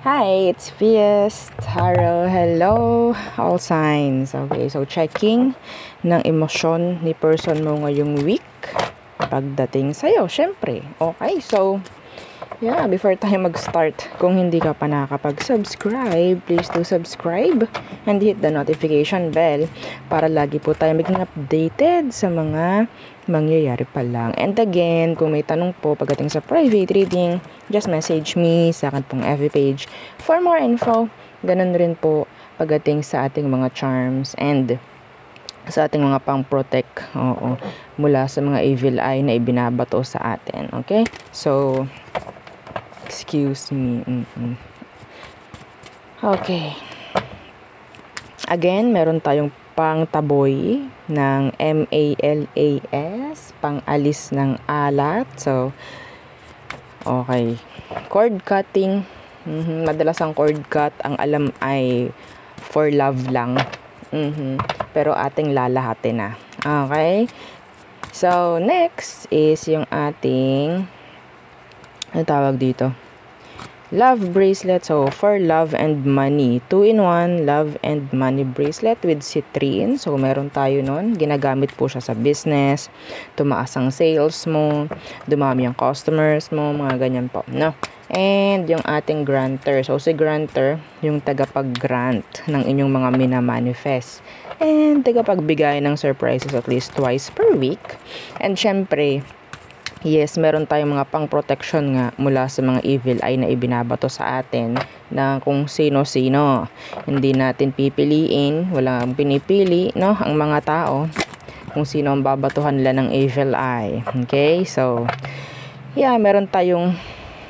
Hi, it's Vias Tarot. Hello, all signs. Okay, so checking ng emosyon ni person mo ngayong week pagdating sa'yo, syempre. Okay, so yeah, before tayo mag-start, kung hindi ka pa nakakapag-subscribe, please do subscribe and hit the notification bell para lagi po tayo maging updated sa mga mangyayari pa lang. And again, kung may tanong po pagdating sa private reading, just message me sa akin pong FB page for more info. Ganun rin po pagdating sa ating mga charms and sa ating mga pang-protect mula sa mga evil eye na ibinabato sa atin. Okay? So, excuse me. Okay. Again, meron tayong pang-taboy ng MALAS, pang-alis ng alat. So, okay. Cord cutting. Madalas ang cord cut, ang alam ay for love lang. Pero ating lalahatin na. Okay? So, next is yung ating ano tawag dito? Love bracelet. So, for love and money. 2-in-1 love and money bracelet with citrine. So, meron tayo nun. Ginagamit po siya sa business. Tumaas ang sales mo. Dumami ang customers mo. Mga ganyan po. No? And yung ating granter. So, si granter, yung tagapag-grant ng inyong mga minamanifest. And tagapagbigay ng surprises at least twice per week. And syempre, yes, meron tayong mga pang-protection nga mula sa mga evil eye na ibinabato sa atin na kung sino-sino. Hindi natin pipiliin, walang pinipili, no? Ang mga tao, kung sino ang babatuhan nila ng evil eye. Okay? So, yeah, meron tayong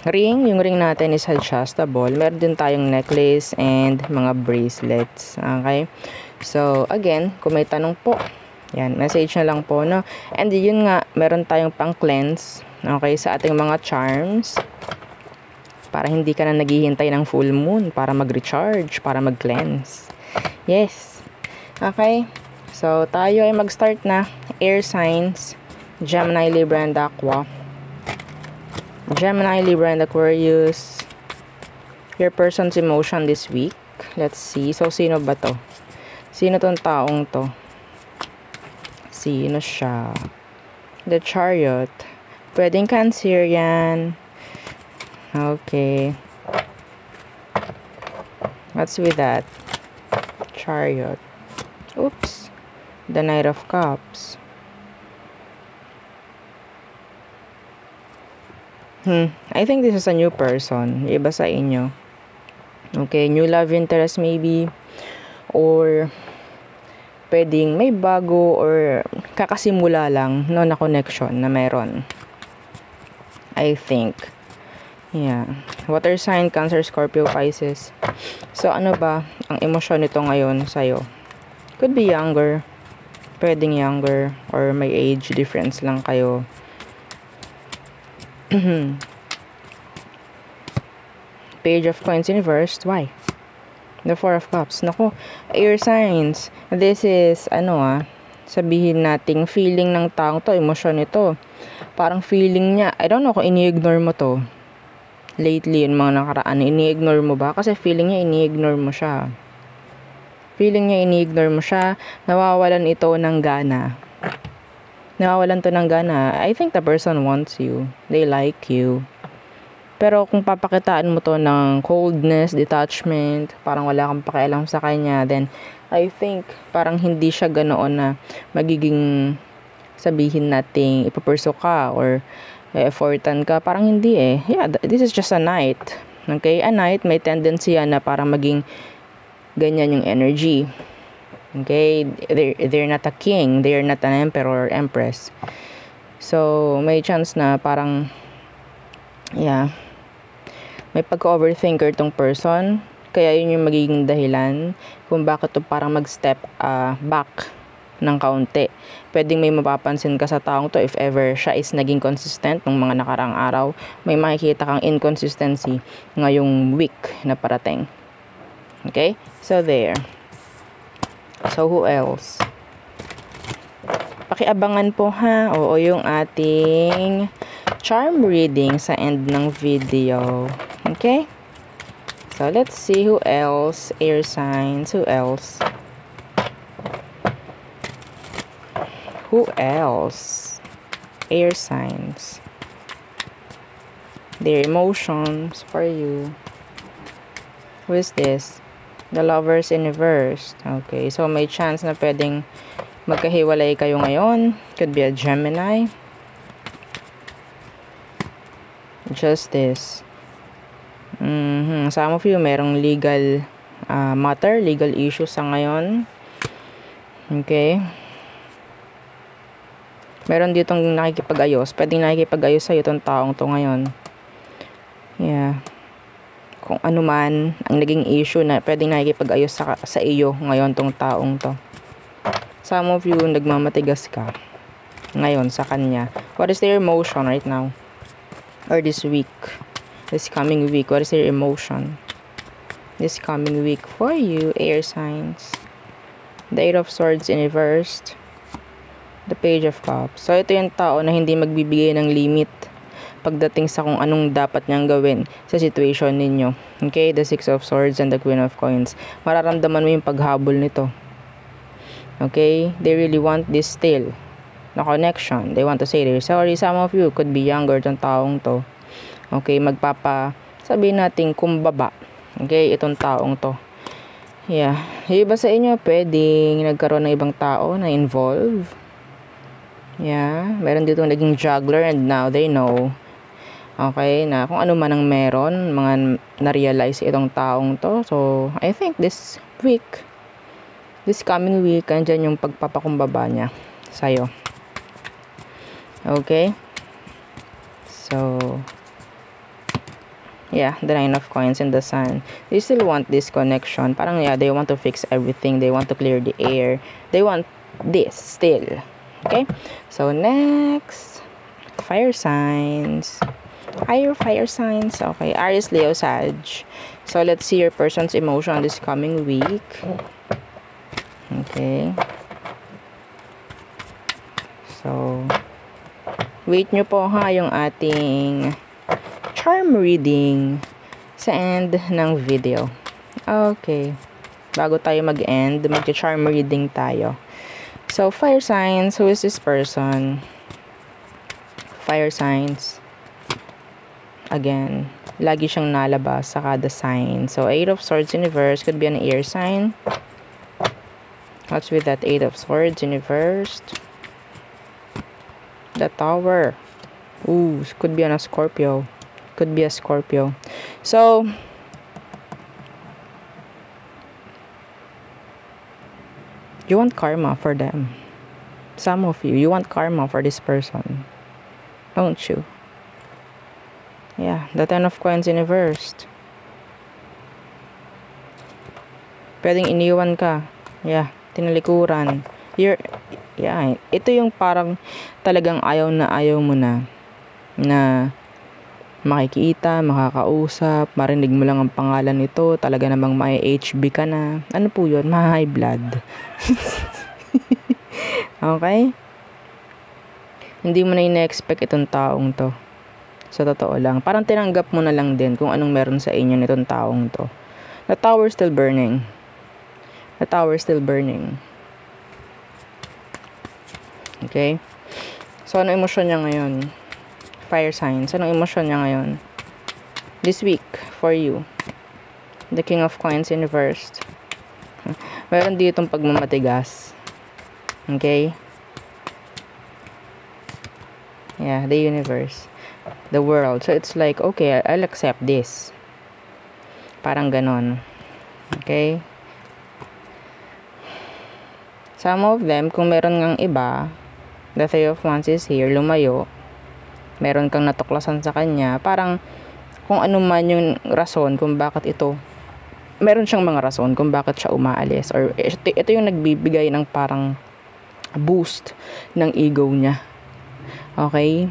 ring. Yung ring natin is adjustable. Meron din tayong necklace and mga bracelets. Okay? So, again, kung may tanong po, yan, message na lang po, no? And yun nga, meron tayong pang-cleanse, okay, sa ating mga charms. Para hindi ka na naghihintay ng full moon para mag-recharge, para mag-cleanse. Yes. Okay. So, tayo ay mag-start na. Air signs, Gemini, Libra, and Aqua. Gemini, Libra, and Aquarius. Your person's emotion this week. Let's see. So, sino ba to? Sino tong taong to? Sino siya? The Chariot. Pwedeng Cancer yan. Okay. What's with that? Chariot. Oops. The Knight of Cups. I think this is a new person. Iba sa inyo. Okay. New love interest maybe. Or pwedeng may bago or kakasimula lang no na connection na meron. I think. Yeah. Water sign, Cancer, Scorpio, Pisces. So, ano ba ang emosyon nito ngayon sa'yo? Could be younger. Pwedeng younger. Or may age difference lang kayo. Page of Coins in reverse. Why? The Four of Cups. Naku, air signs. This is, sabihin nating feeling ng taong to, emosyon nito. Parang feeling niya, I don't know kung ini-ignore mo to. Lately, yung mga nakaraan, ini-ignore mo ba? Kasi feeling niya, ini-ignore mo siya. Feeling niya, ini-ignore mo siya. Nawawalan ito ng gana. Nawawalan to ng gana. I think the person wants you. They like you. Pero kung papakitaan mo to ng coldness, detachment, parang wala kang pakialam sa kanya, then I think parang hindi siya ganoon na magiging sabihin nating ipapurso ka or effortan ka. Parang hindi eh. Yeah, this is just a knight. Okay? A knight may tendency yan na parang maging ganyan yung energy. Okay? They're not a king. They're not an emperor or empress. So, may chance na parang yeah, may pagka-overthinker tong person. Kaya yun yung magiging dahilan kung bakit to parang mag-step back ng kaunti. Pwedeng may mapapansin ka sa taong to if ever siya is naging consistent ng mga nakarang araw. May makikita kang inconsistency ngayong week na parating. Okay? So, there. So, who else? Pakiabangan po ha. Oo, yung ating charm reading sa end ng video. Okay? So, let's see who else. Air signs. Who else? Who else? Air signs. Their emotions for you. Who is this? The Lovers in reverse. Okay, so may chance na pwedeng magkahiwalay kayo ngayon. Could be a Gemini. Justice. Some of you merong legal matter, legal issue sa ngayon. Okay. Meron ditong nakikipag-ayos. Pwedeng nakikipag-ayos sa'yo itong taong to ngayon. Yeah. Kung ano man ang naging issue na pwedeng nakikipag-ayos sa iyo ngayon tong taong to. Some of you nagmamatigas ka ngayon sa kanya. What is their emotion right now? Or this week? This coming week, what is their emotion? This coming week for you, air signs. The Eight of Swords in reversed. The Page of Cups. So ito yung tao na hindi magbibigay ng limit pagdating sa kung anong dapat niyang gawin sa situation ninyo. Okay, the Six of Swords and the Queen of Coins. Mararamdaman mo yung paghabol nito. Okay, they really want this still na connection. They want to say they're sorry. Some of you could be younger tong taong to. Okay, sabihin natin kumbaba. Okay, itong taong to. Yeah, yung iba sa inyo pwedeng nagkaroon ng ibang tao na involve. Yeah, meron dito naging juggler and now they know. Okay, na kung ano man ang meron, mga na-realize itong taong to. So, I think this coming week, andyan yung pagpapakumbaba niya sa'yo. Okay? So, yeah, the Nine of Coins and the Sun. They still want this connection. Parang, yeah, they want to fix everything. They want to clear the air. They want this still. Okay? So, next, fire signs. Higher fire signs. Okay, Aries, Leo, Sag. So, let's see your person's emotion this coming week. Okay. So, wait nyo po ha yung ating charm reading sa end ng video. Okay. Bago tayo mag-end, mag-charm reading tayo. So, fire signs. Who is this person? Fire signs. Again, lagi siyang nalabas sa kada sign. So, Eight of Swords in reverse could be an air sign. What's with that Eight of Swords in reverse? The Tower. Ooh, could be on a Scorpio. Could be a Scorpio. So, you want karma for them. Some of you want karma for this person. Don't you? Yeah, the Ten of Coins in reverse. Pwedeng iniwan ka. Yeah, tinalikuran. Yeah, ito yung parang talagang ayaw na ayaw mo na makikita, makakausap, marinig mo lang ang pangalan nito, talaga namang may HB ka na. Ano po yun? Ma-high blood. Okay? Hindi mo na ina-expect itong taong to. Sa totoo lang. Parang tinanggap mo na lang din kung anong meron sa inyo nitong taong to. The Tower still burning. The Tower still burning. Okay? So, ano emosyon niya ngayon? Fire signs. Anong emosyon niya ngayon? This week, for you. The King of Coins in reverse. Meron ditong pagmamatigas. Okay? Yeah, the universe. The world. So, it's like, okay, I'll accept this. Parang ganon. Okay? Some of them, kung meron ngang iba, the Three of Wands is here, lumayo. Meron kang natuklasan sa kanya. Parang, kung ano man yung rason kung bakit ito, meron siyang mga rason kung bakit siya umaalis. Or, ito yung nagbibigay ng parang boost ng ego niya. Okay?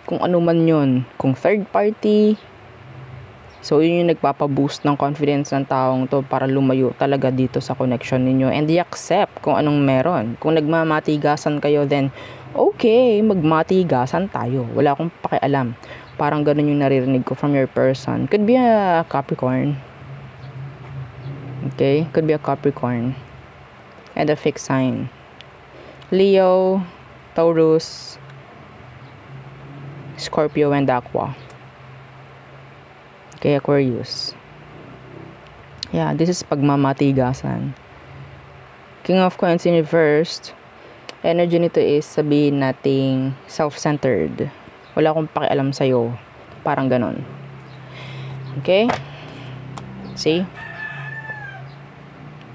Kung ano man yun, kung third party, so yun yung nagpapaboost ng confidence ng taong to para lumayo talaga dito sa connection ninyo and i-accept kung anong meron. Kung nagmamatigasan kayo, then okay, magmatigasan tayo, wala akong pakialam. Parang ganun yung naririnig ko from your person. Could be a Capricorn. Okay, could be a Capricorn. And a fixed sign. Leo, Taurus, Scorpio, and Aqua. Okay, Aquarius. Yeah, this is pagmamatigasan. King of Coins in reversed. Energy nito is sabihin nating self-centered. Wala akong pakialam sa'yo. Parang ganon. Okay? See?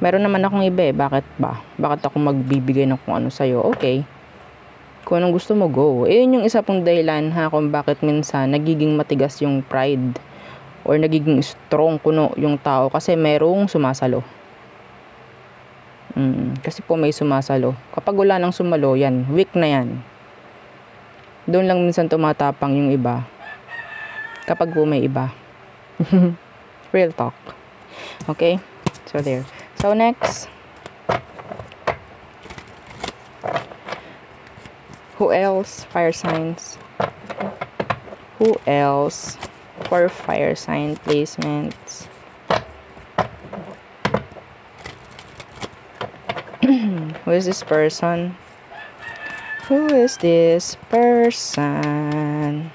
Meron naman akong iba eh. Bakit ba? Bakit ako magbibigay ng kung ano sa'yo? Okay. Kung anong gusto mo, go. Yun yung isa pong dahilan ha kung bakit minsan nagiging matigas yung pride or nagiging strong kuno yung tao kasi merong sumasalo. Kasi po may sumasalo. Kapag wala nang sumalo, yan. Weak na yan. Doon lang minsan tumatapang yung iba. Kapag po may iba. Real talk. Okay? So, there. So, next. Who else? Fire signs. Who else for fire sign placements? Who is this person? Who is this person?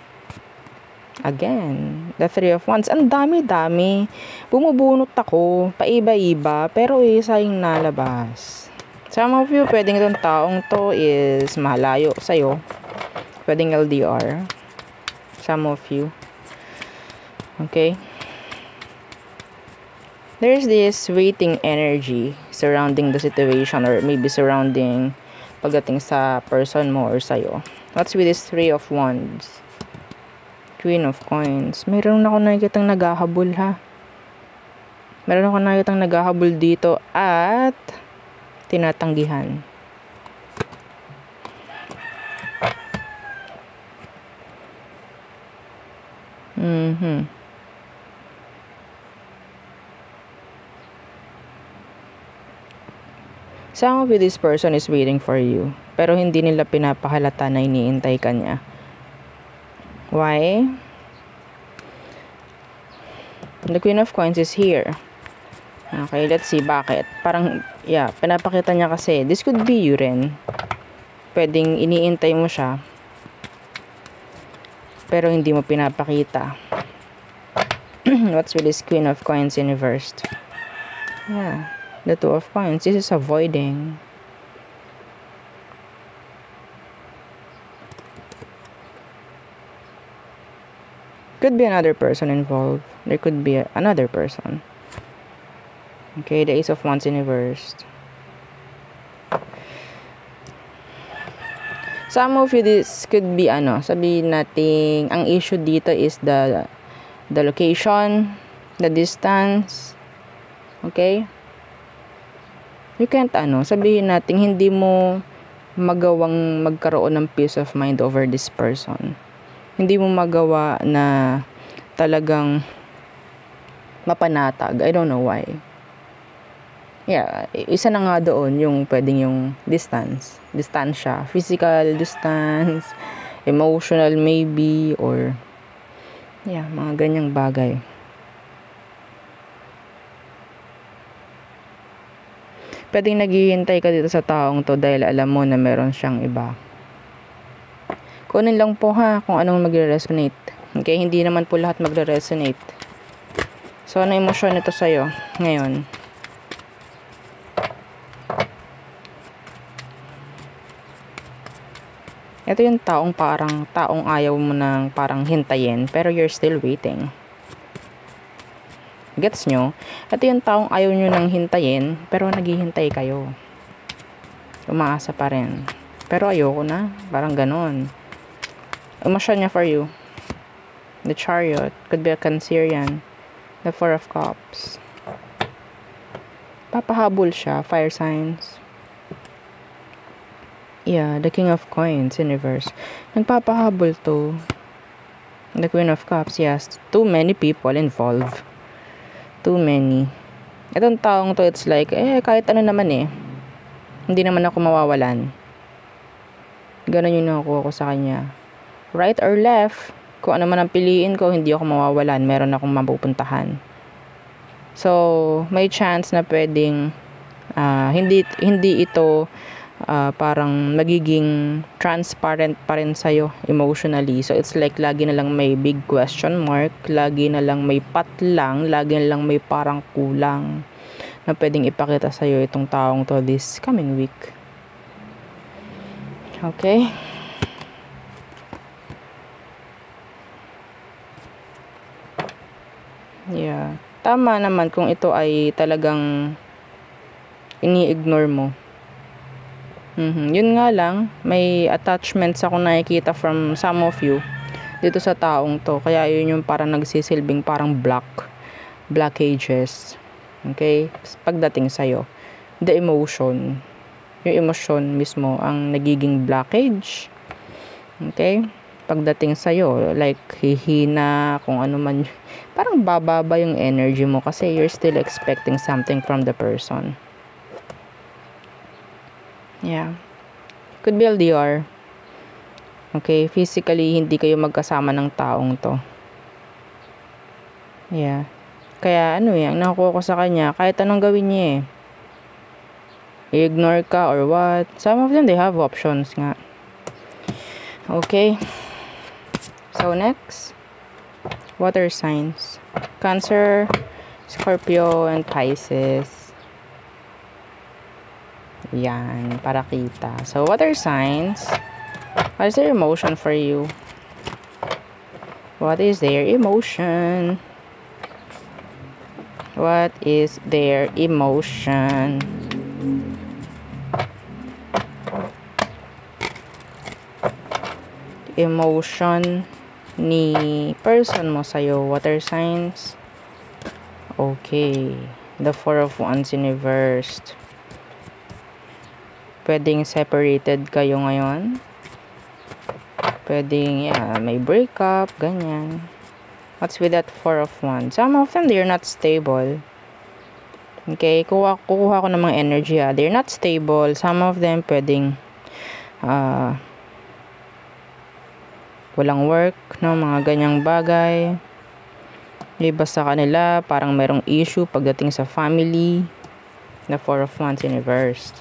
Again, the Three of Wands. Ang dami-dami. Bumubunot ako. Paiba-iba. Pero isa yung nalabas. Some of you, pwedeng itong taong to is malayo sa'yo. Pwedeng LDR. Some of you. Okay. There's this waiting energy surrounding the situation or maybe surrounding pagdating sa person mo or sa'yo. What's with this Three of Wands? Queen of Coins. Meron ako nakikitang naghahabol ha. Meron ako nakikitang naghahabol dito at tinatanggihan. Some of you, this person is waiting for you. Pero hindi nila pinapahalata na iniintay ka niya. Why? The Queen of Coins is here. Okay, let's see bakit. Parang, yeah, pinapakita niya kasi, this could be you rin. Pwedeng iniintay mo siya. Pero hindi mo pinapakita. What's with this Queen of Coins in reversed? Yeah, the Two of Coins. This is avoiding. Could be another person involved. There could be another person. Okay, the Ace of Wands in reversed. Some of you, this could be sabihin natin, ang issue dito is the location, the distance. Okay? You can't sabihin natin hindi mo magawang magkaroon ng peace of mind over this person. Hindi mo magawa na talagang mapanatag. I don't know why. Yeah, isa na nga doon yung pwedeng yung distance. Distansya. Physical distance, emotional maybe, or yeah, mga ganyang bagay. Pwedeng naghihintay ka dito sa taong to dahil alam mo na meron siyang iba. Kunin lang po ha kung anong magre-resonate. Okay, hindi naman po lahat magre-resonate. So, ano emosyon nito sa'yo ngayon? Ito yung taong ayaw mo nang parang hintayin, pero you're still waiting. Gets nyo? Ito yung taong ayaw nyo nang hintayin, pero naghihintay kayo. Umaasa pa rin. Pero ayoko na. Parang ganon. Emosyon niya for you. The Chariot. Could be a Cancerian. The Four of Cups. Papahabol siya. Fire signs. Yeah, the King of Coins in reverse. Nagpapahabol to. The Queen of Cups. Yes. Too many people involved. Too many. Itong taong to, it's like, kahit ano naman hindi naman ako mawawalan. Ganon yung nakuha ko sa kanya. Right or left, kung ano man ang piliin ko, hindi ako mawawalan. Meron akong mapupuntahan. So, may chance na pwedeng hindi ito parang magiging transparent pa rin sa'yo emotionally. So, it's like lagi na lang may big question mark, lagi na lang may patlang, lagi na lang may parang kulang na pwedeng ipakita sa'yo itong taong to this coming week. Okay? Yeah. Tama naman kung ito ay talagang ini-ignore mo. Yun nga lang, may attachments ako nakikita from some of you dito sa taong to. Kaya yun yung parang nagsisilbing parang blockages. Okay? Pagdating sa'yo. The emotion. Yung emotion mismo ang nagiging blockage. Okay? Pagdating sa'yo, like hihina, kung ano man, parang bababa yung energy mo kasi you're still expecting something from the person. Yeah. Could be LDR. Okay, physically, hindi kayo magkasama ng taong to. Yeah. Kaya nakuha ko sa kanya, kahit anong gawin niya i-ignore ka or what. Some of them, they have options nga. Okay. So, next. Water signs. Cancer, Scorpio, and Pisces. Yan, para kita. So, water signs. What is their emotion for you? What is their emotion? What is their emotion? Emotion ni person mo sa'yo. Water signs. Okay. The Four of Wands in reversed. Pwedeng separated kayo ngayon. Pwedeng, may breakup, ganyan. What's with that Four of Wands? Some of them, they're not stable. Okay, kukuha ko ng mga energy, They're not stable. Some of them, pwedeng, walang work, no? Mga ganyang bagay. Iba sa kanila, parang merong issue pagdating sa family. The Four of Wands in reversed.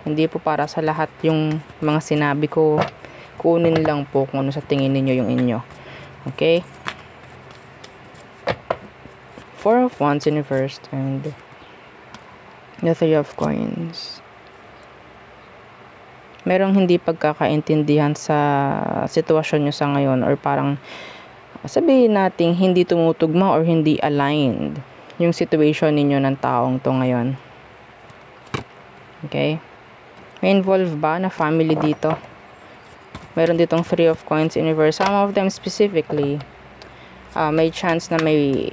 Hindi po para sa lahat yung mga sinabi ko. Kunin lang po kung ano sa tingin ninyo yung inyo. Okay? Four of Wands in reversed and the Three of Coins. Merong hindi pagkakaintindihan sa sitwasyon nyo sa ngayon or parang sabihin natin hindi tumutugma or hindi aligned yung situation ninyo ng taong to ngayon. Okay? May involve ba na family dito? Meron ditong Three of Coins in reverse. Some of them specifically, may chance na may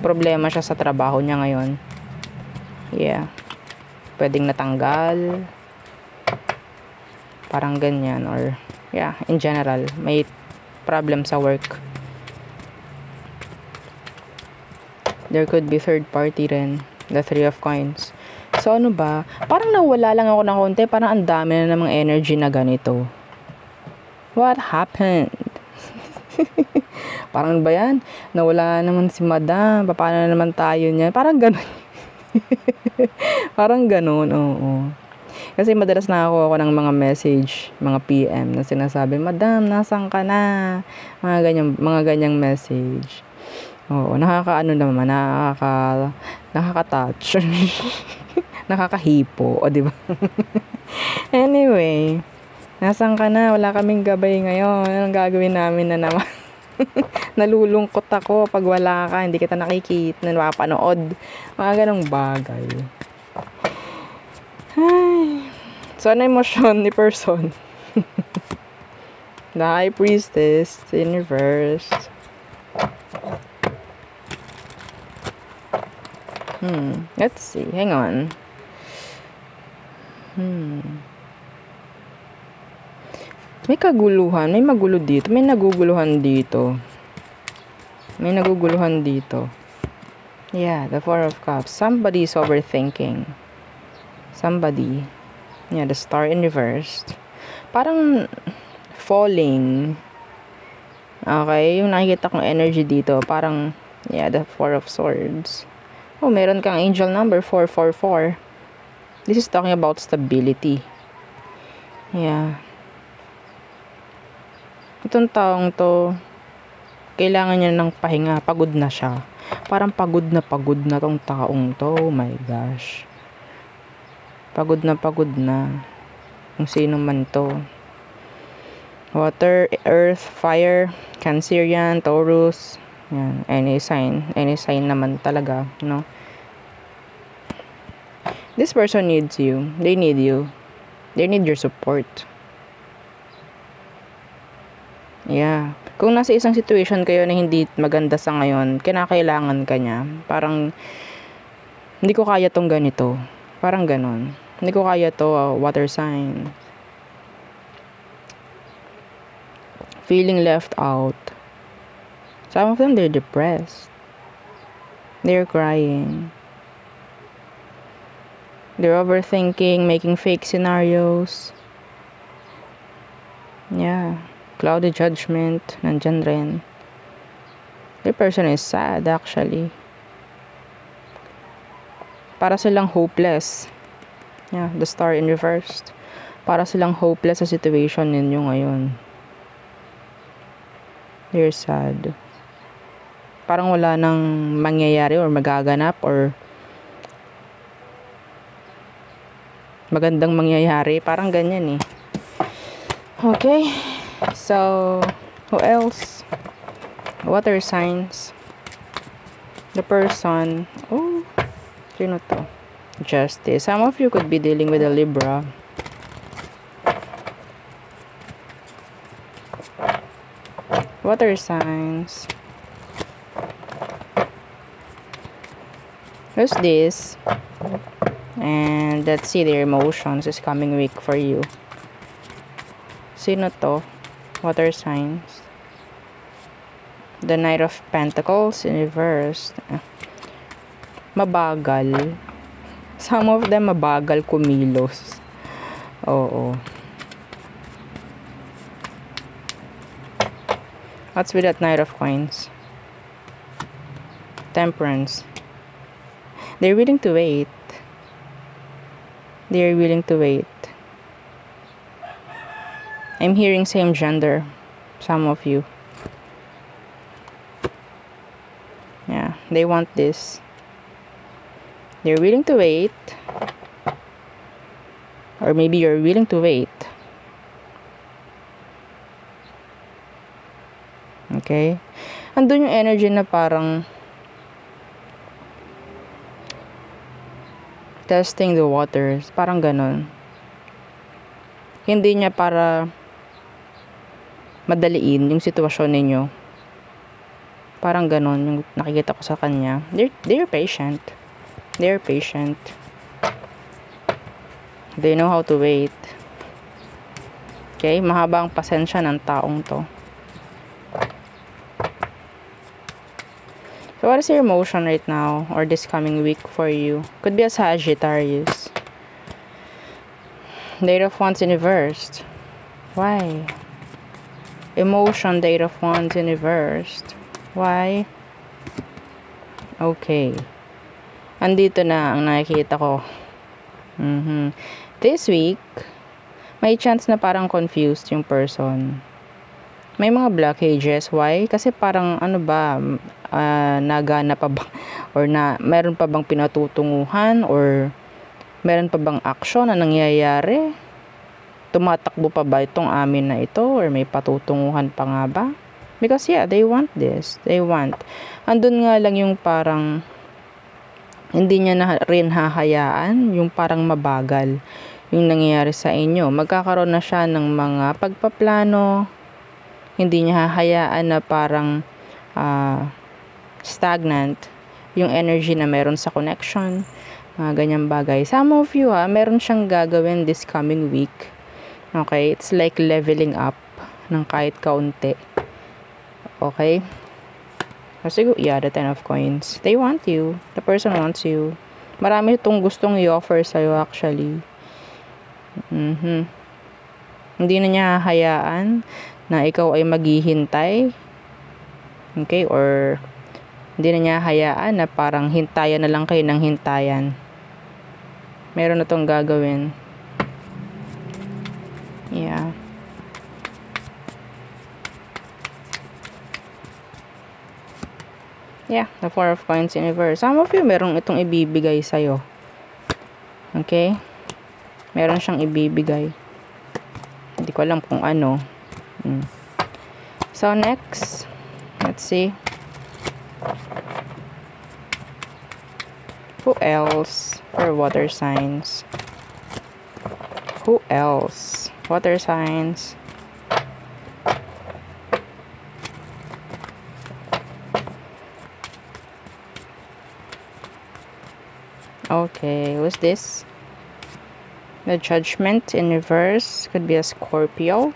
problema siya sa trabaho niya ngayon. Yeah. Pwedeng natanggal. Parang ganyan. Or, in general, may problem sa work. There could be third party rin. The Three of Coins. So, ano ba? Parang nawala lang ako ng konti. Parang ang dami na namang energy na ganito. What happened? Parang ba yan? Nawala naman si Madam. Paano na naman tayo niyan? Parang ganun. Parang ganun, oo. Kasi madalas nakakuha ako ng mga message, mga PM na sinasabi, Madam, nasan ka na? Mga ganyang message. Oo, nakakaano naman, nakaka-touch. Nakakahipo, o diba? Anyway, nasan ka na? Wala kaming gabay ngayon. Anong gagawin namin na naman? Nalulungkot ako pag wala ka, hindi kita nakikita, napapanood. Mga ganong bagay. Ay. So, ano emosyon ni person? The High Priestess in reverse. Let's see. Hang on. May kaguluhan. May magulo dito. May naguguluhan dito. Yeah, the Four of Cups. Somebody is overthinking. Somebody. Yeah, the Star in reverse. Parang falling. Okay, yung nakikita kong energy dito, parang Yeah, the Four of Swords. Oh, meron kang angel number 444. This is talking about stability. Yeah. Itong taong to, kailangan niya ng pahinga. Pagod na siya. Parang pagod na tong taong to. Oh my gosh. Pagod na. Kung sino man to. Water, earth, fire, Cancerian, Taurus. Yan, any sign naman talaga, no? This person needs you. They need you. They need your support. Yeah. Kung nasa isang situation kayo na hindi maganda sa ngayon, kinakailangan ka niya. Parang, hindi ko kaya tong ganito. Parang ganon. Hindi ko kaya to, water sign. Feeling left out. Some of them, they're depressed. They're crying. They're overthinking, making fake scenarios. Yeah. Cloudy judgment. Nandyan rin. The person is sad, actually. Para silang hopeless. Yeah, the star in reverse. Para silang hopeless sa situation ninyo ngayon. They're sad. Parang wala nang mangyayari or magaganap or magandang mangyayari. Parang ganyan eh. Okay. So, who else? Water signs. The person. Oh, sino to? Justice. Some of you could be dealing with a Libra. Water signs. Who's this? And let's see their emotions this coming week for you. Sino to? Water signs. The Knight of Pentacles in reverse. Mabagal. Some of them mabagal kumilos. Oo. What's with that Knight of Coins? Temperance. They're willing to wait. They're willing to wait. I'm hearing same gender. Some of you. Yeah, they want this. They're willing to wait. Or maybe you're willing to wait. Okay? Andun yung energy na parang testing the waters. Parang ganun. Hindi niya para madaliin yung sitwasyon ninyo. Parang ganun yung nakikita ko sa kanya. They're patient. They're patient. They know how to wait. Okay? Mahaba ang pasensya ng taong to. So, what is your emotion right now or this coming week for you? Could be a Sagittarius. Eight of Wands in reversed. Why? Emotion, the Eight of Wands in reversed. Why? Okay. Andito na ang nakikita ko. This week, may chance na parang confused yung person. May mga blockages. Why? Kasi parang ano ba, nagana pa ba or meron pa bang pinatutunguhan or meron pa bang action na nangyayari? Tumatakbo pa ba itong amin na ito or may patutunguhan pa nga ba? Because yeah, they want this. They want. Andun nga lang yung parang hindi niya na rin hahayaan yung parang mabagal yung nangyayari sa inyo. Magkakaroon na siya ng mga pagpaplano. Hindi niya hahayaan na parang stagnant yung energy na meron sa connection. Mga ganyang bagay. Some of you meron siyang gagawin this coming week. Okay? It's like leveling up ng kahit kaunti. Okay? Kasi yeah, the Ten of Coins. They want you. The person wants you. Marami itong gustong i-offer sa'yo actually. Hindi na niya hahayaan na ikaw ay maghihintay. Okay? Or Hindi na niya hayaan na parang hintayan na lang kayo ng hintayan. Meron na tong gagawin. Yeah. Yeah, the Four of Coins in reverse. Some of you, merong itong ibibigay sa'yo. Okay? Meron siyang ibibigay. Hindi ko alam kung ano. So, next. Let's see. Who else for water signs? Who else? Water signs. Okay, who's this? The Judgment in reverse. Could be a Scorpio.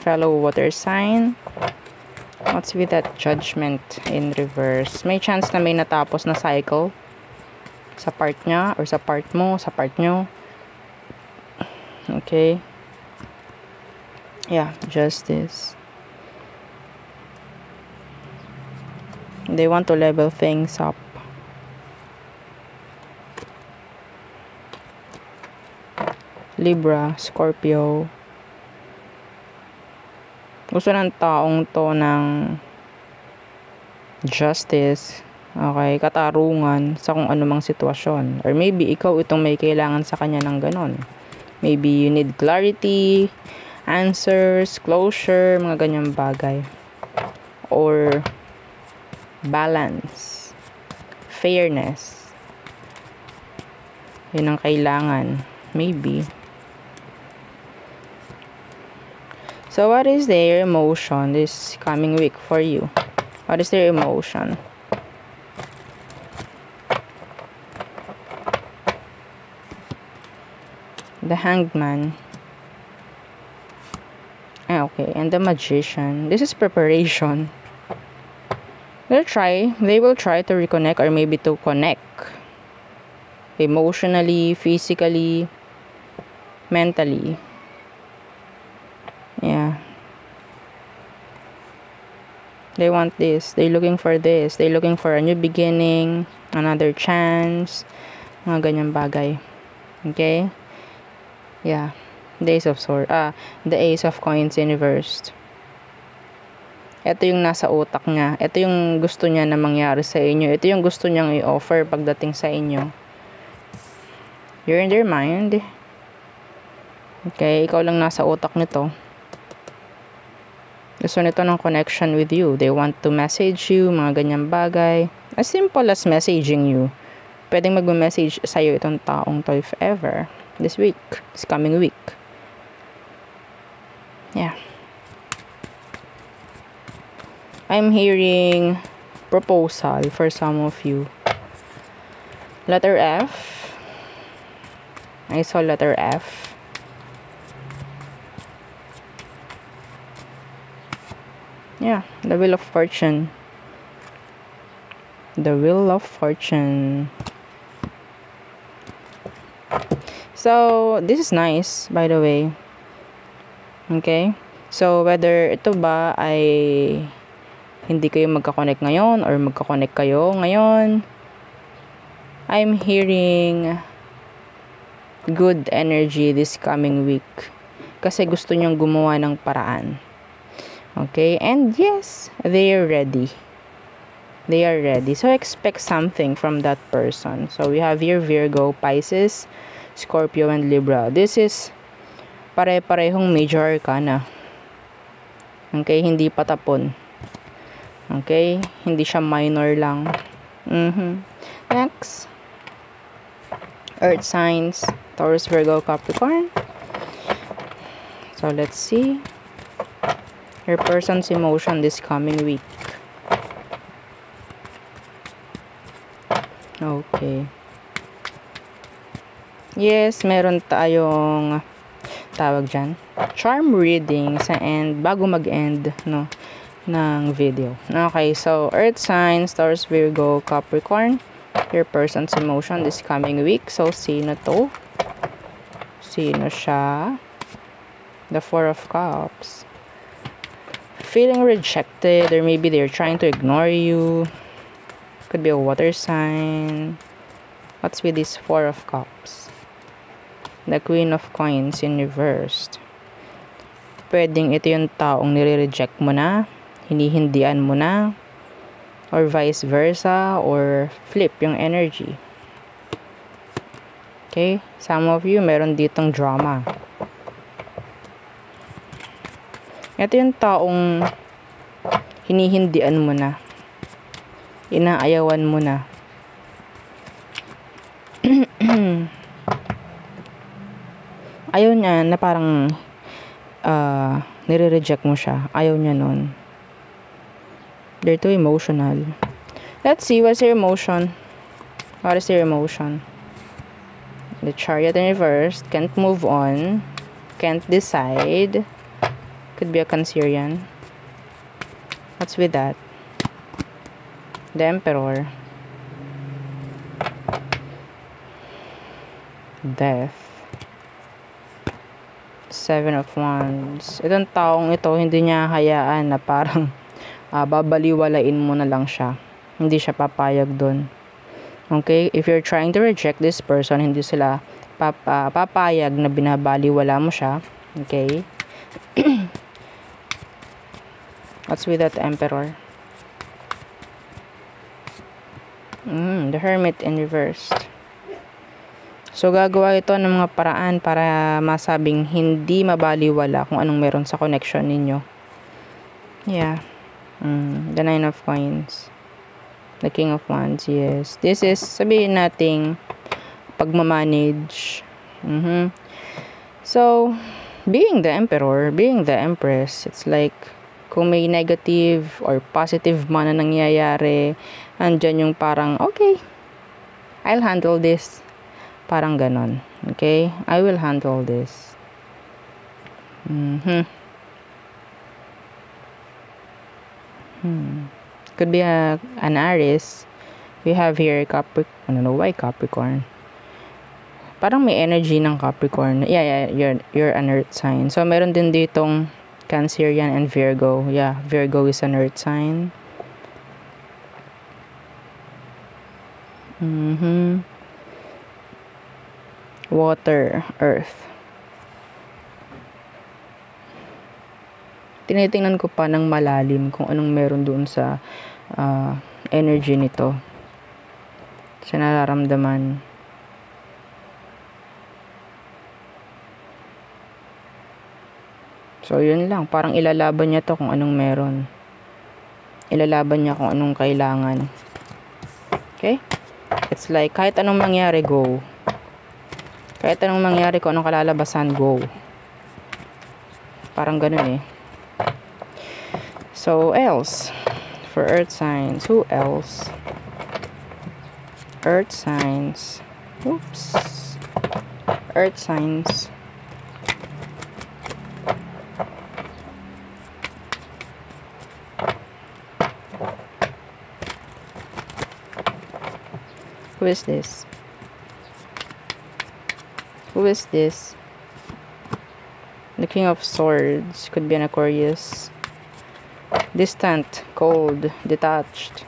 Fellow water sign. What's with that Judgment in reverse? May chance na may natapos na cycle sa part niya, or sa part mo, sa part nyo. Okay. Yeah, Justice. They want to level things up. Libra, Scorpio. Gusto ng taong to ng justice. Okay, katarungan sa kung anumang sitwasyon. Or maybe ikaw itong may kailangan sa kanya ng ganon. Maybe you need clarity, answers, closure, mga ganyang bagay. Or balance, fairness. Yun ang kailangan. Maybe. So, what is their emotion this coming week for you? What is their emotion? The Hangman. Okay, and the Magician. This is preparation. They will try to reconnect or maybe to connect. Emotionally, physically, mentally. Yeah. They want this. They're looking for this. They're looking for a new beginning, another chance, mga ganyang bagay. Okay? Yeah. The Ace of Swords. The Ace of Coins in reversed. Ito yung nasa utak niya. Ito yung gusto niya na mangyari sa inyo. Ito yung gusto niyang i-offer pagdating sa inyo. You're in their mind. Okay? Ikaw lang nasa utak nito. Gusto nito ng connection with you. They want to message you, mga ganyang bagay. As simple as messaging you. Pwedeng mag-message sa'yo itong taong to if ever. This week. This coming week. Yeah. I'm hearing proposal for some of you. Letter F. I saw letter F. Yeah, the Wheel of Fortune. The Wheel of Fortune. So, this is nice, by the way. Okay? So, whether ito ba ay hindi kayo magka-connect ngayon or magka-connect kayo ngayon, I'm hearing good energy this coming week. Kasi gusto nyong gumawa ng paraan. Okay? And yes, they are ready. They are ready. So, expect something from that person. So, we have here Virgo, Pisces, Scorpio, and Libra. This is pare-parehong major arcana. Okay? Hindi patapon. Okay? Hindi siya minor lang. Next. Earth signs. Taurus, Virgo, Capricorn. So, let's see. Your person's emotion this coming week. Okay. Yes, meron tayong tawag dyan, charm reading sa end, bago mag-end, no, ng video. Okay, so, Earth signs, Taurus, Virgo, Capricorn. Your person's emotion this coming week. So, sino to? Sino siya? The Four of Cups. Feeling rejected, or maybe they're trying to ignore you. Could be a water sign. What's with this Four of Cups? The Queen of Coins in reversed. Pwedeng ito yung taong nire-reject mo na, hinihindian mo na, or vice versa, or flip yung energy. Okay? Some of you, meron ditong drama. Ito yung taong hinihindian mo na, inaayawan mo na. Ayaw niya na parang nire-reject mo siya. Ayaw niya nun. They're too emotional. Let's see, what's your emotion? What is your emotion? The Chariot in reverse. Can't move on. Can't decide. Could be a Cancerian. What's with that? The Emperor. Death. Seven of Wands. Itong taong ito, hindi niya hayaan na parang babaliwalain mo na lang siya. Hindi siya papayag dun. Okay? If you're trying to reject this person, hindi sila papayag na binabaliwala mo siya. Okay? What's with that Emperor? The Hermit in reversed. So, gagawa ito ng mga paraan para masabing hindi mabaliwala kung anong meron sa connection ninyo. Yeah. The Nine of Coins. The King of Wands, yes. This is, sabihin nating, pagmamanage. So, being the Emperor, being the Empress, it's like, kung may negative or positive man na nangyayari, andyan yung parang, okay, I'll handle this. Parang ganon. Okay? I will handle this. Could be an Aries. We have here Capricorn. I don't know why Capricorn. Parang may energy ng Capricorn. Yeah, you're an earth sign. So, meron din ditong Cancerian and Virgo. Yeah, Virgo is an earth sign. Water, earth. Tinitingnan ko pa ng malalim kung anong meron doon sa energy nito. Sa nararamdaman. So, yun lang. Parang ilalaban niya to kung anong meron. Ilalaban niya kung anong kailangan. Okay? It's like, kahit anong mangyari, go. Kahit anong mangyari, kung anong kalalabasan, go. Parang ganun eh. So, else. For earth signs. Who else? Earth signs. Oops. Earth signs. Who is this? Who is this? The King of Swords. Could be an Aquarius. Distant, cold, detached.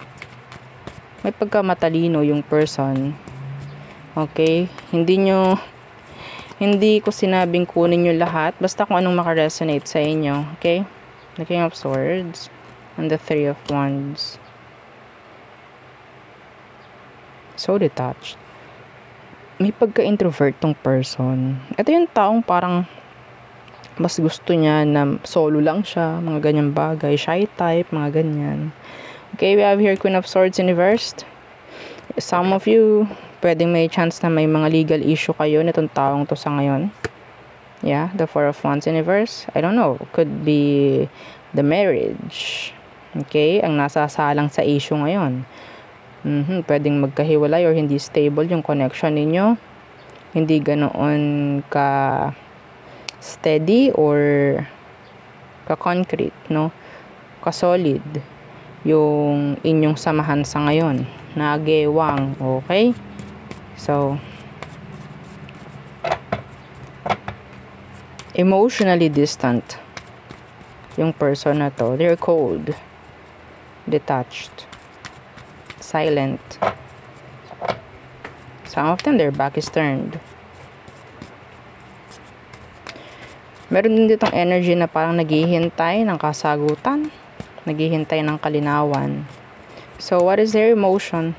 May pagkamatalino yung person. Okay? Hindi ko sinabing kunin nyo lahat. Basta kung anong makaresonate sa inyo. Okay? The King of Swords. And the Three of Wands. So detached. May pagka-introvert tong person. Ito yung taong parang mas gusto niya na solo lang siya, mga ganyang bagay, shy type, mga ganyan. Okay, we have here Queen of Swords in reversed. Some of you, pwedeng may chance na may mga legal issue kayo nitong taong to sa ngayon. Yeah, the Four of Wands in reverse. I don't know, could be the marriage. Okay, ang nasasalang sa issue ngayon. Pwedeng magkahiwalay or hindi stable yung connection ninyo. Hindi ganoon ka steady or ka-concrete, no? Ka-solid yung inyong samahan sa ngayon. Nagewang, okay? So, emotionally distant yung person na to. They're cold. Detached. silent. Some of them, their back is turned. Meron din ditong energy na parang naghihintay ng kasagutan, naghihintay ng kalinawan. So, what is their emotion?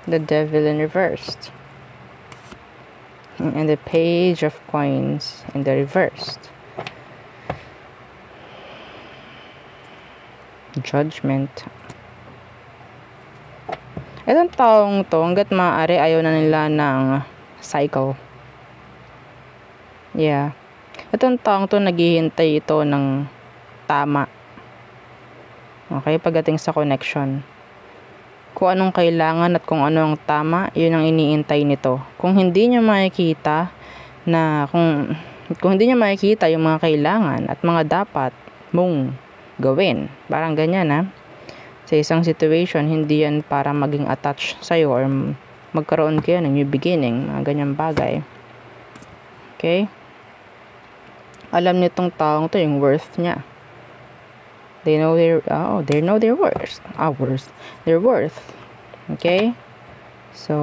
The Devil in reversed. And the Page of Coins in the reversed. Judgment. Itong taong to, hanggat maaari, ayaw na nila ng cycle. Yeah. Itong taong to, naghihintay ito ng tama. Okay, pagdating sa connection. Kung anong kailangan at kung ano ang tama, yun ang iniintay nito. Kung hindi niya makikita na, kung hindi niya makikita yung mga kailangan at mga dapat mong gawin, parang ganyan ha, sa isang situation, hindi yan para maging attached sa'yo or magkaroon kayo ng new beginning, mga ganyang bagay. Okay? Alam nitong taong to yung worth niya. They know their worth. Their worth. Okay? So,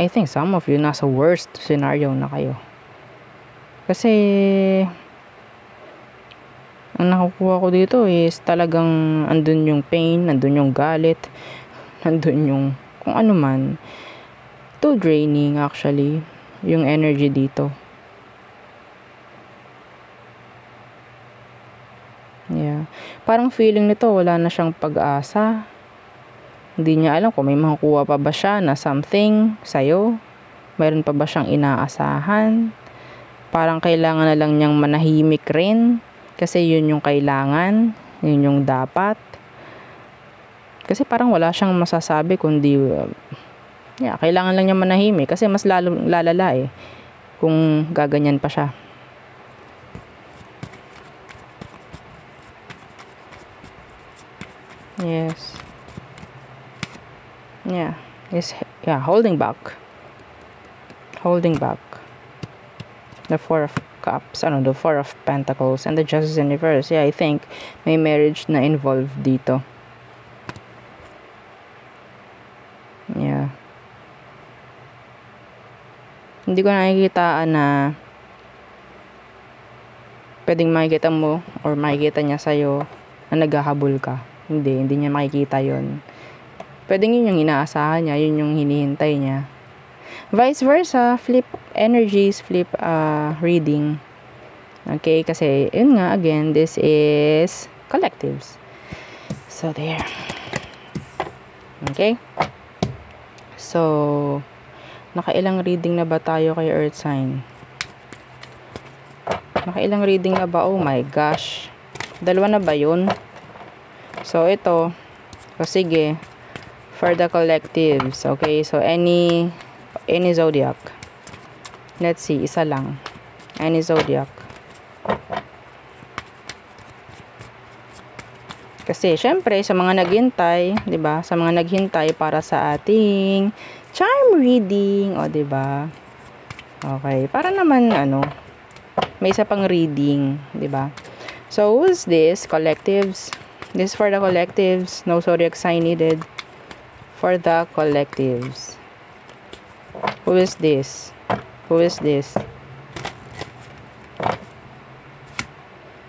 I think some of you nasa worst scenario na kayo. Kasi ang nakukuha ko dito is talagang andun yung pain, andun yung galit, andun yung kung ano man. Too draining actually yung energy dito. Yeah. Parang feeling nito wala na siyang pag-asa. Hindi niya alam kung may makukuha pa ba siya na something sa'yo. Mayroon pa ba siyang inaasahan. Parang kailangan na lang niyang manahimik rin. Kasi yun yung kailangan. Yun yung dapat. Kasi parang wala siyang masasabi kundi kailangan lang niya manahimik. Kasi mas lalala kung gaganyan pa siya. Yes. Yeah. Holding back. Holding back. The Four of Cups. The Four of Pentacles. And the Justice in reverse. Yeah, I think may marriage na involved dito. Yeah. Hindi ko nakikitaan na pwedeng makikita mo or makikita niya sa'yo na naghahabol ka. Hindi niya makikita yun. Pwedeng yun yung inaasahan niya, yun yung hinihintay niya. Vice versa, flip energies, flip reading. Okay, kasi yun nga, again, this is collectives. So, there. Okay? So, nakailang reading na ba tayo kay Earth sign? Nakailang reading na ba? Oh my gosh. 2 na ba yun? So, ito. So, sige. For the collectives. Okay, so any zodiac. Let's see, isa lang. Any zodiac. Kasi, syempre, sa mga naghintay, 'di ba? Sa mga naghintay para sa ating charm reading, o 'di ba? Okay, para naman may isa pang reading, 'di ba? So, who's this? Collectives. This for the collectives. No zodiac sign needed. For the collectives. Who is this? Who is this?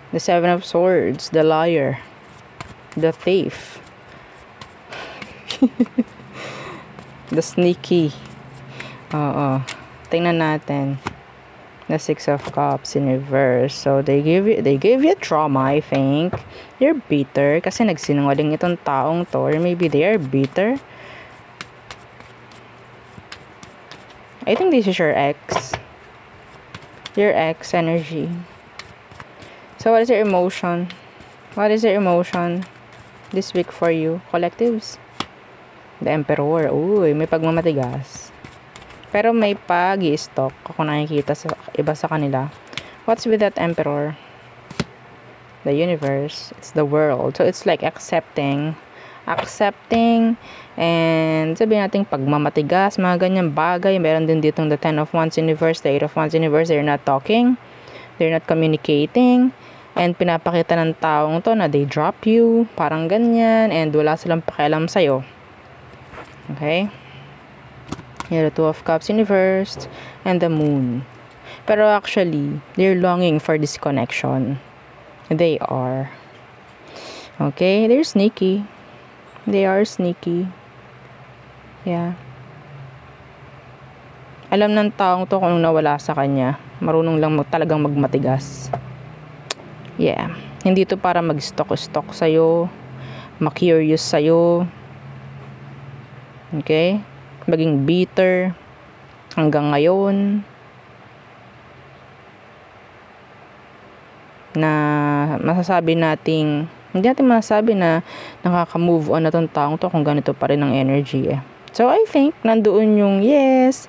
The Seven of Swords. The Liar. The Thief. The Sneaky. Tingnan natin. The Six of Cups in reverse. So, they gave you trauma, I think. You're bitter. Kasi nagsinungaling itong taong to. Or maybe they are bitter. I think this is your ex. Your ex energy. So, what is your emotion? What is your emotion this week for you? Collectives? The Emperor. Uy, may pagmamatigas. Pero may pag-i-stock. Ako nakikita sa iba sa kanila. What's with that Emperor? The universe. It's the world. So, it's like accepting and sabihin natin pagmamatigas, mga ganyang bagay. Meron din ditong the 10 of Wands universe, the 8 of Wands universe. They're not talking, they're not communicating, and pinapakita ng taong to na they drop you, parang ganyan, and wala silang pakialam sa'yo. Okay? Here, the Two of Cups in reverse, and the Moon. Pero actually, they're longing for this connection. They are. Okay? They're sneaky. They are sneaky. Yeah. Alam ng taong to kung anong nawala sa kanya. Marunong lang talagang magmatigas. Yeah. Hindi to para mag-stalk sa'yo. Ma-curious sa'yo. Okay? Maging bitter. Hanggang ngayon. Na masasabi nating, hindi natin masasabi na nakaka-move on na tong taong to kung ganito pa rin ang energy eh. So, I think, nandoon yung yes,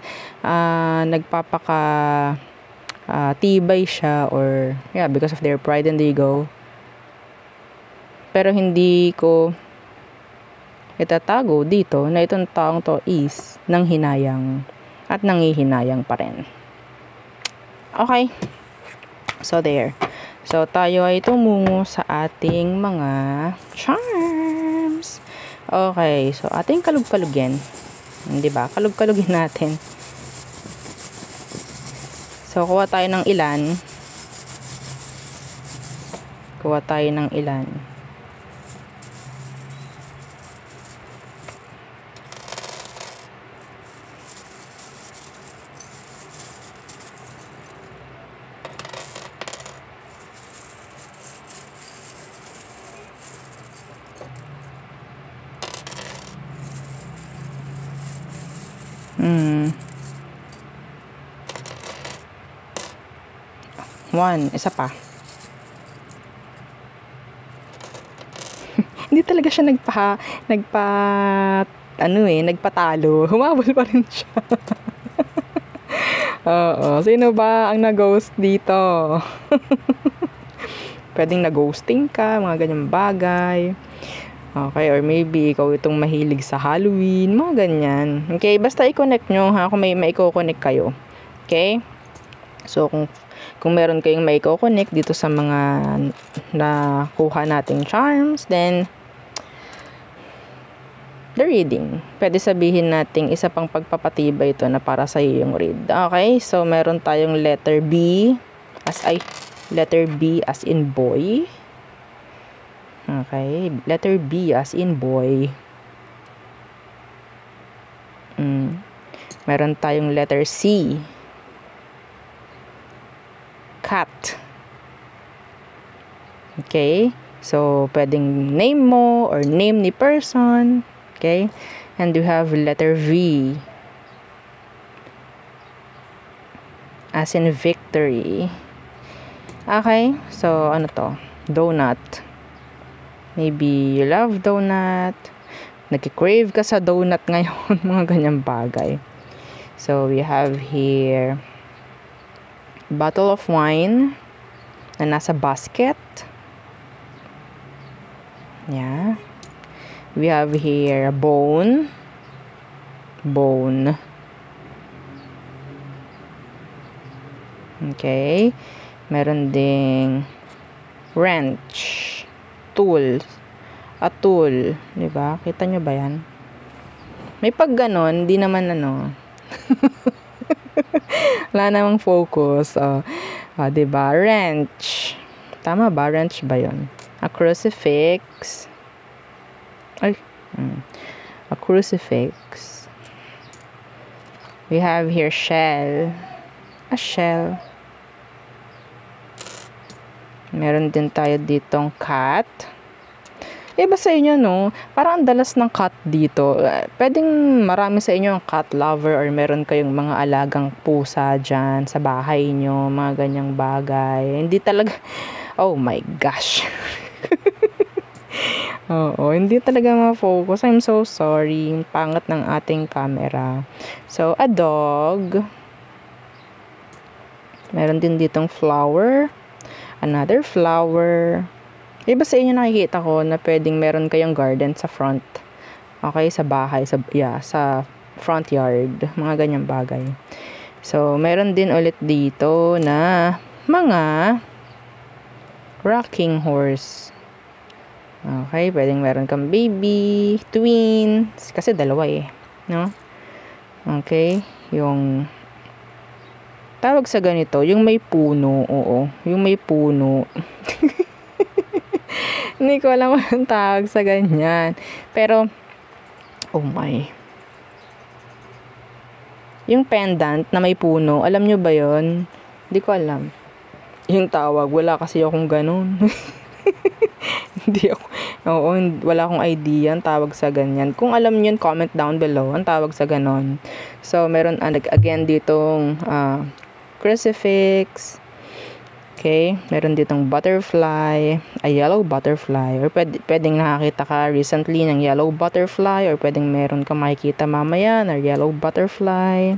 tibay siya or, yeah, because of their pride and ego. Pero hindi ko itatago dito na itong taong to is nang hinayang at nangihinayang pa rin. Okay. So, there. So, tayo ay tumungo sa ating mga charms. Okay, so ating kalug-kalugin. Diba? Kalug-kalugin natin. So, kuha tayo ng ilan. Kuha tayo ng ilan. One, isa pa. Hindi talaga siya nagpatalo. Humabol pa rin siya. Oo, sino ba ang nag-ghost dito? Pwedeng nag-ghosting ka, mga ganyang bagay. Okay, or maybe ikaw itong mahilig sa Halloween, mga ganyan. Okay, basta i-connect nyo ha, kung may i-connect kayo. Okay? So, kung meron kayong mai-connect dito sa mga nakuha nating charms, then the reading. Pwede sabihin nating isa pang pagpapatibay ito na para sa iyo yung read. Okay? So, meron tayong letter B as in boy. Okay? Letter B as in boy. Meron tayong letter C. Cat. Okay? So, pwedeng name mo or name ni person. Okay? And you have letter V. As in victory. Okay? So, ano to? Donut. Maybe you love donut. Nagki-crave ka sa donut ngayon. Mga ganyang bagay. So, we have here bottle of wine na nasa basket. Yeah. We have here bone. Okay. Meron ding wrench. Tool. A tool. Diba? Kita nyo ba yan? May pag ganon, di naman wala namang focus. Diba? Wrench. Tama ba? Wrench ba yun? A crucifix. A crucifix. We have here shell. A shell. Meron din tayo ditong cat. Iba sa inyo, no? Parang ang dalas ng cat dito. Pwedeng marami sa inyo ang cat lover or meron kayong mga alagang pusa dyan sa bahay nyo. Mga ganyang bagay. Hindi talaga, oh my gosh. Oo, hindi talaga ma-focus. I'm so sorry. Pangat ng ating camera. So, a dog. Meron din ditong flower. Another flower. Iba sa inyo nakikita ko na pwedeng meron kayong garden sa front. Okay, sa bahay, sa front yard, mga ganyang bagay. So, meron din ulit dito na mga rocking horse. Okay, pwedeng meron kang baby, twins, kasi dalawa eh. no? Okay, yung tawag sa ganito, yung may puno, oo, yung may puno. Hindi ko alam kung tawag sa ganyan. Pero, oh my. Yung pendant na may puno, alam nyo ba yon? Hindi ko alam. Yung tawag, wala kasi akong ganun. Hindi ako, oo, wala akong idea ang tawag sa ganyan. Kung alam nyo, comment down below ang tawag sa ganon. So, meron, again, ditong crucifix. Okay, meron ditong butterfly, a yellow butterfly, or pwedeng nakakita ka recently ng yellow butterfly, or pwedeng meron ka makikita mamaya na yellow butterfly.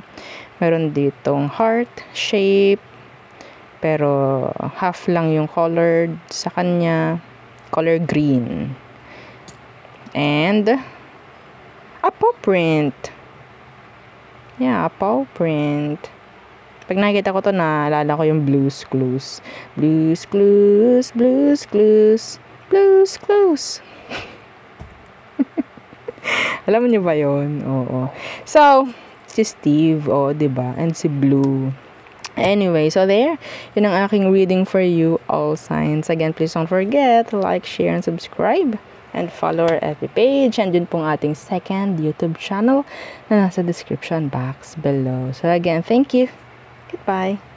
Meron ditong heart shape, pero half lang yung colored sa kanya, color green. And a paw print. Yeah, a paw print. Pag nakikita ko to, naalala ko yung Blue's Clues. Blue's Clues, Blue's Clues, Blue's Clues. Alam niyo ba yun? Oo. So, si Steve, diba? And si Blue. Anyway, so there. Yun ang aking reading for you, all signs. Again, please don't forget to like, share, and subscribe. And follow our FB page. And yun pong ating second YouTube channel na nasa description box below. So again, thank you. Goodbye.